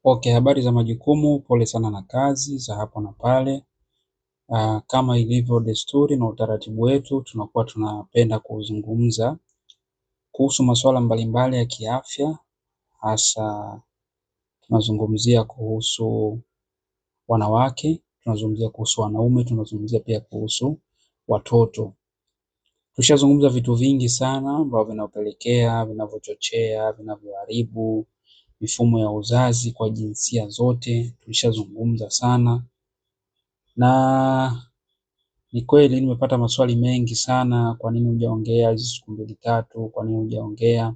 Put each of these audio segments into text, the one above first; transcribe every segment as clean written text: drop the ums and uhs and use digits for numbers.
Okay, habari za majukumu, pole sana na kazi za hapa na pale. Kama ilivyo desturi na utaratibu wetu, tunakuwa tunapenda kuzungumza kuhusu masuala mbalimbali ya kiafya, hasa tunazungumzia kuhusu wanawake, tunazungumzia kuhusu wanaume, tunazungumzia pia kuhusu watoto. Tushazungumza vitu vingi sana ambavyo vinapelekea, vinavyochochea, vinavyoharibu mifumo ya uzazi kwa jinsia zote. Tulishazungumza sana na ni kweli nimepata maswali mengi sana, kwa nini hujaongea hizi siku mbili tatu, kwa nini hujaongea?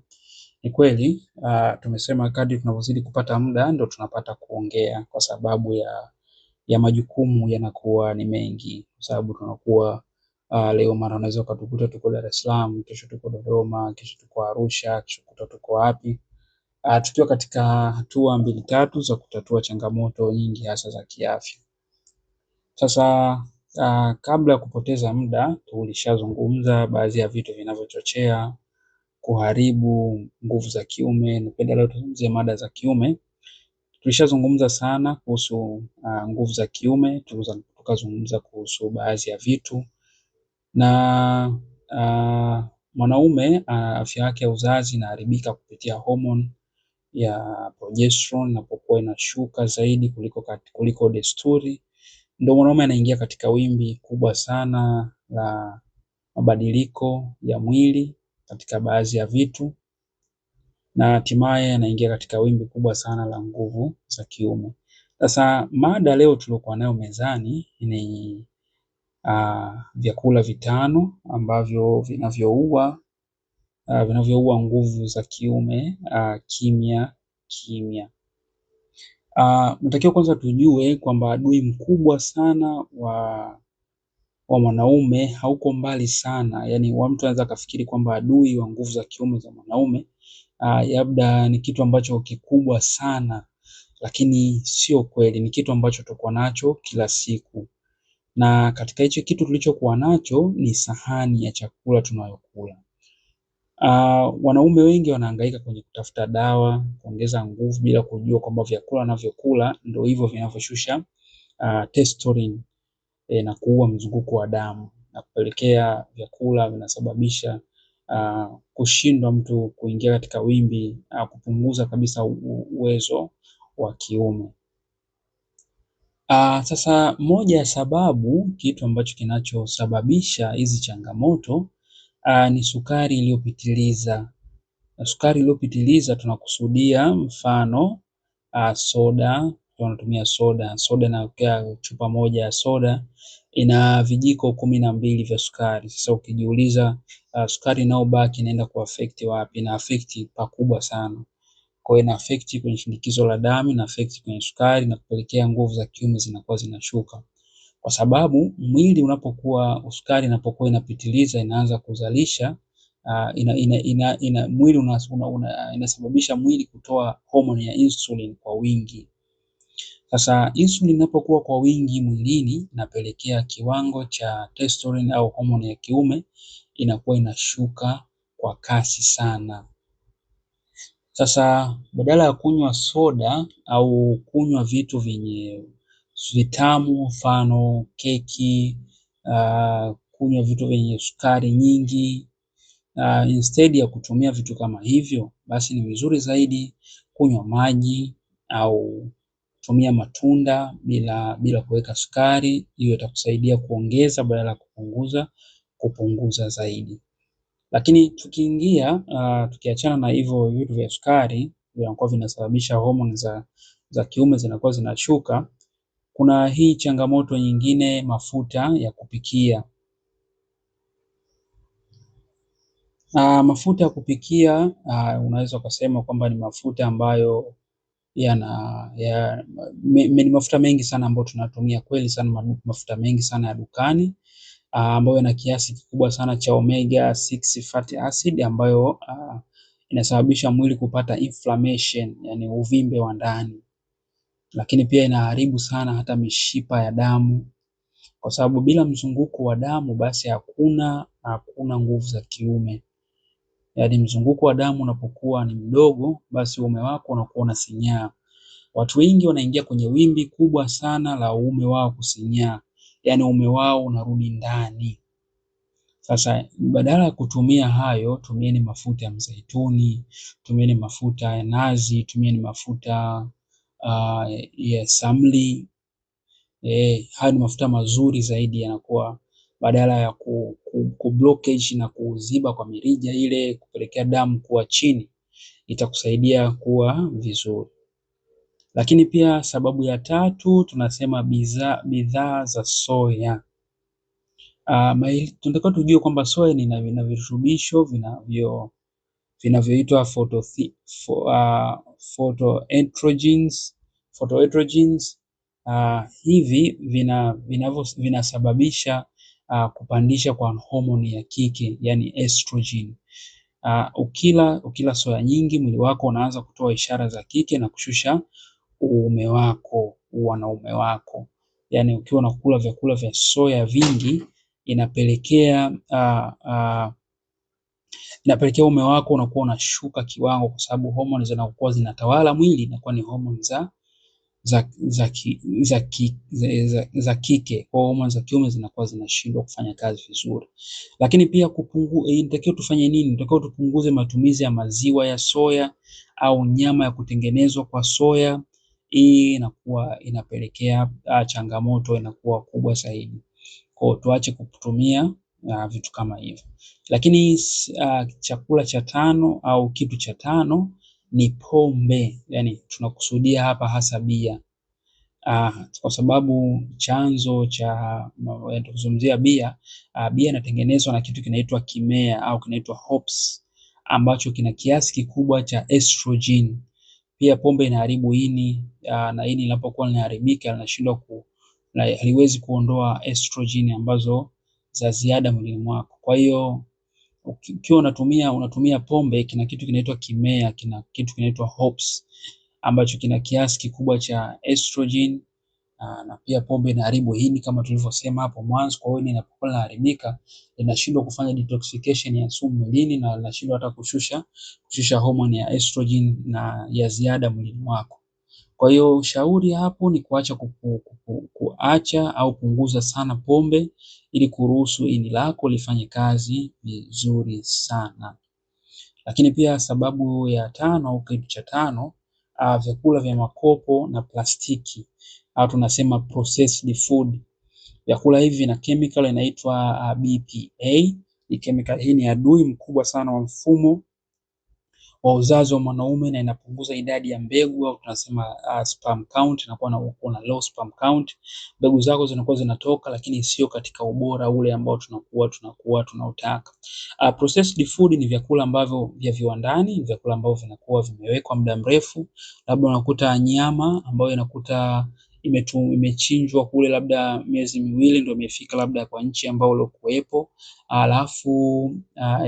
Ni kweli tumesema kadri tunavyozidi kupata muda ndio tunapata kuongea, kwa sababu ya majukumu yanakuwa ni mengi, kwa sababu tunakuwa leo mara unaweza ukatukuta tuko Dar es Salaam, kesho tuko Dodoma, kesho tuko Arusha, kesho kutwa tuko wapi, tukiwa katika hatua mbili tatu za kutatua changamoto nyingi hasa za kiafya. Sasa kabla ya kupoteza muda, tulishazungumza baadhi ya vitu vinavyochochea kuharibu nguvu za kiume. Napenda leo tuzungumzie mada za kiume. Tulishazungumza sana kuhusu nguvu za kiume, tukazungumza kuhusu baadhi ya vitu, na mwanaume afya yake ya uzazi inaharibika kupitia homoni ya progesterone inapokuwa inashuka zaidi kuliko desturi. Ndio mwanaume anaingia katika wimbi kubwa sana la mabadiliko ya mwili katika baadhi ya vitu, na hatimaye anaingia katika wimbi kubwa sana la nguvu za kiume. Sasa mada leo tuliokuwa nayo mezani ni vyakula vitano ambavyo vinavyoua nguvu za kiume kimya. Natakiwa kwanza tujue kwamba adui mkubwa sana wa mwanaume hauko mbali sana. Yaani mtu anaweza akafikiri kwamba adui wa nguvu za kiume za mwanaume labda ni kitu ambacho kikubwa sana, lakini sio kweli. Ni kitu ambacho tuko nacho kila siku, na katika hicho kitu tulichokuwa nacho ni sahani ya chakula tunayokula. Wanaume wengi wanahangaika kwenye kutafuta dawa kuongeza nguvu bila kujua kwamba vyakula wanavyokula ndio hivyo vinavyoshusha testosterone na kuua mzunguko wa damu, na kupelekea vyakula vinasababisha kushindwa mtu kuingia katika wimbi, kupunguza kabisa uwezo wa kiume. Sasa moja ya sababu, kitu ambacho kinachosababisha hizi changamoto ni sukari iliyopitiliza. Sukari iliyopitiliza tunakusudia mfano soda. Tunatumia soda na chupa moja ya soda ina vijiko 12 vya sukari. Sasa ukijiuliza sukari inayobaki inaenda kuaffect wapi? Ina affect pakubwa sana. Kwa hiyo ina affect kwenye shinikizo la damu, ina affect kwenye sukari na kupelekea nguvu za kiume zinakuwa zinashuka. Kwa sababu mwili sukari inapokuwa inapitiliza inaanza kuzalisha inasababisha mwili kutoa homoni ya insulin kwa wingi. Sasa insulin inapokuwa kwa wingi mwilini inapelekea kiwango cha testosterone au homoni ya kiume inakuwa inashuka kwa kasi sana. Sasa badala ya kunywa soda au kunywa vitu vyenye vitamu, mfano keki, kunywa vitu vyenye sukari nyingi, instead ya kutumia vitu kama hivyo, basi ni vizuri zaidi kunywa maji au kutumia matunda bila kuweka sukari. Hiyo itakusaidia kuongeza badala ya kupunguza zaidi. Lakini tukiachana na hivyo vitu vya sukari vinakuwa vinasababisha homoni za kiume zinakuwa zinashuka, kuna hii changamoto nyingine, mafuta ya kupikia. Mafuta ya kupikia unaweza ukasema kwamba ni mafuta ambayo ni mafuta mengi sana ambayo tunatumia, kweli sana, mafuta mengi sana ya dukani ambayo yana kiasi kikubwa sana cha omega 6 fatty acid ambayo inasababisha mwili kupata inflammation, yani uvimbe wa ndani. Lakini pia inaharibu sana hata mishipa ya damu, kwa sababu bila mzunguko wa damu basi hakuna nguvu za kiume. Yaani mzunguko wa damu unapokuwa ni mdogo, basi uume wako unakuwa unasinyaa. Watu wengi wanaingia kwenye wimbi kubwa sana la uume wao kusinyaa, yaani uume wao unarudi ndani. Sasa badala ya kutumia hayo, tumieni mafuta ya mzeituni, tumieni mafuta ya nazi, tumieni mafuta ya samli. Haya ni mafuta mazuri zaidi, yanakuwa badala ya kublockage na kuziba kwa mirija ile kupelekea damu kuwa chini, itakusaidia kuwa vizuri. Lakini pia sababu ya tatu tunasema bidhaa za soya. Tunatakiwa tujue kwamba soya ina virutubisho vinavyoitwa phytoestrogens. Hivi vinasababisha kupandisha kwa homoni ya kike, yani estrogen. Ukila soya nyingi, mwili wako unaanza kutoa ishara za kike na kushusha wanaume wako. Yani ukiwa unakula vyakula vya soya vingi, inapelekea uume wako unakuwa unashuka kiwango, kwa sababu homoni zinakuwa zinatawala mwili inakuwa ni homoni za kike, kwa homoni za kiume zinakuwa zinashindwa kufanya kazi vizuri. Lakini pia inatakiwa tufanye nini? Inatakiwa tupunguze matumizi ya maziwa ya soya au nyama ya kutengenezwa kwa soya. Hii inakuwa inapelekea changamoto inakuwa kubwa zaidi. Kwa tuache kutumia vitu kama hivyo. Lakini chakula cha tano au kitu cha tano ni pombe, yani tunakusudia hapa hasa bia. Kwa sababu chanzo cha kuzungumzia bia, bia inatengenezwa na kitu kinaitwa kimea au kinaitwa hops, ambacho kina kiasi kikubwa cha estrogen. Pia pombe inaharibu ini, na ini linapokuwa linaharibika linashindwa haliwezi kuondoa estrogen ambazo za ziada mwilini mwako. Kwa hiyo ukiwa unatumia pombe, kina kitu kinaitwa kimea, kina kitu kinaitwa hops ambacho kina kiasi kikubwa cha estrogen. Na pia pombe inaharibu ini kama tulivyosema hapo mwanzo. Kwa hiyo ini inapokuwa inaharibika, inashindwa kufanya detoxification ya sumu mwilini na inashindwa hata kushusha homoni ya estrogen na ya ziada mwilini mwako. Kwa hiyo ushauri hapo ni kuacha au punguza sana pombe, ili kuruhusu ini lako lifanye kazi vizuri sana. Lakini pia sababu ya tano au kitu cha tano, vyakula vya makopo na plastiki au tunasema processed food. Vyakula hivi vina chemical inaitwa BPA. Chemical hii ni adui mkubwa sana wa mfumo wa uzazi wa mwanaume na inapunguza idadi ya mbegu au tunasema sperm count, inakuwa na low sperm count. Mbegu zako zinakuwa zinatoka lakini sio katika ubora ule ambao tunautaka. Processed food ni vyakula ambavyo vya viwandani, vyakula ambavyo vinakuwa vimewekwa muda mrefu. Labda unakuta nyama ambayo inakuta imechinjwa kule labda miezi miwili ndio imefika labda kwa nchi ambayo uliokuwepo, alafu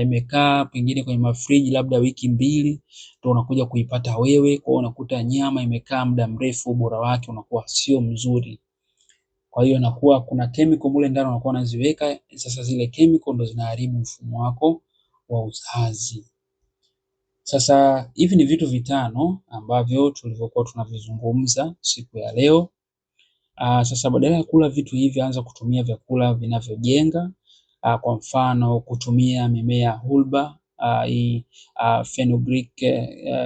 imekaa pengine kwenye mafriji labda wiki mbili ndio unakuja kuipata wewe. Kwa hiyo unakuta nyama imekaa muda mrefu, ubora wake unakuwa sio mzuri. Kwa hiyo inakuwa kuna chemical mule ndani unakuwa unaziweka. Sasa zile chemical ndio zinaharibu mfumo wako wa uzazi. Sasa hivi ni vitu vitano ambavyo tulivyokuwa tunavizungumza siku ya leo. Sasa badala ya kula vitu hivi, anza kutumia vyakula vinavyojenga. Kwa mfano kutumia mimea hulba,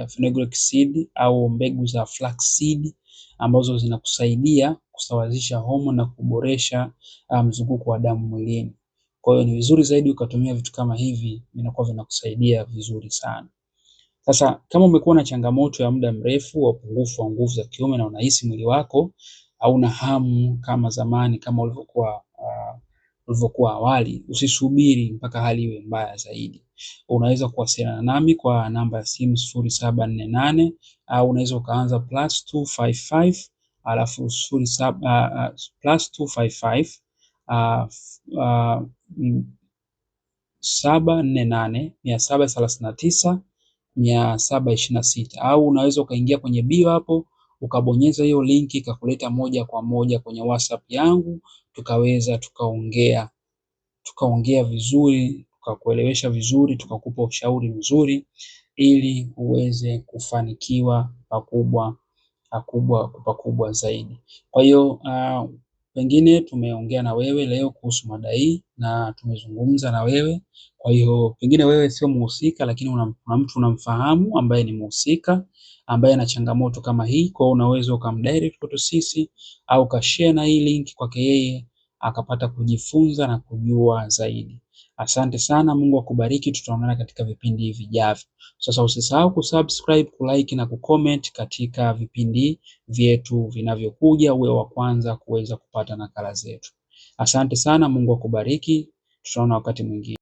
fenugreek seed au mbegu za flax seed ambazo zinakusaidia kusawazisha homoni na kuboresha mzunguko wa damu mwilini. Kwa hiyo ni vizuri zaidi ukatumia vitu kama hivi, vinakuwa vinakusaidia vizuri sana. Sasa kama umekuwa na changamoto ya muda mrefu wa upungufu wa nguvu za kiume na unahisi mwili wako hauna hamu kama zamani, kama ulivyokuwa awali, usisubiri mpaka hali iwe mbaya zaidi. Unaweza kuwasiliana nami kwa namba ya simu 0748 au unaweza ukaanza +255 alafu +255 748 739 726, au unaweza ukaingia kwenye bio hapo ukabonyeza hiyo linki ikakuleta moja kwa moja kwenye WhatsApp yangu, tukaweza tukaongea vizuri, tukakuelewesha vizuri, tukakupa ushauri mzuri ili uweze kufanikiwa pakubwa pakubwa zaidi. Kwa hiyo pengine tumeongea na wewe leo kuhusu mada hii na tumezungumza na wewe. Kwa hiyo pengine wewe sio mhusika, lakini una mtu unamfahamu ambaye ni mhusika, ambaye ana changamoto kama hii. Kwa hiyo unaweza ukamdirect kwetu sisi au kashare na hii link kwake yeye akapata kujifunza na kujua zaidi. Asante sana, Mungu akubariki. Tutaonana katika vipindi vijavyo. Sasa usisahau kusubscribe, kulike na kucomment katika vipindi vyetu vinavyokuja, uwe wa kwanza kuweza kupata nakala zetu. Asante sana, Mungu akubariki. Tutaona wakati mwingine.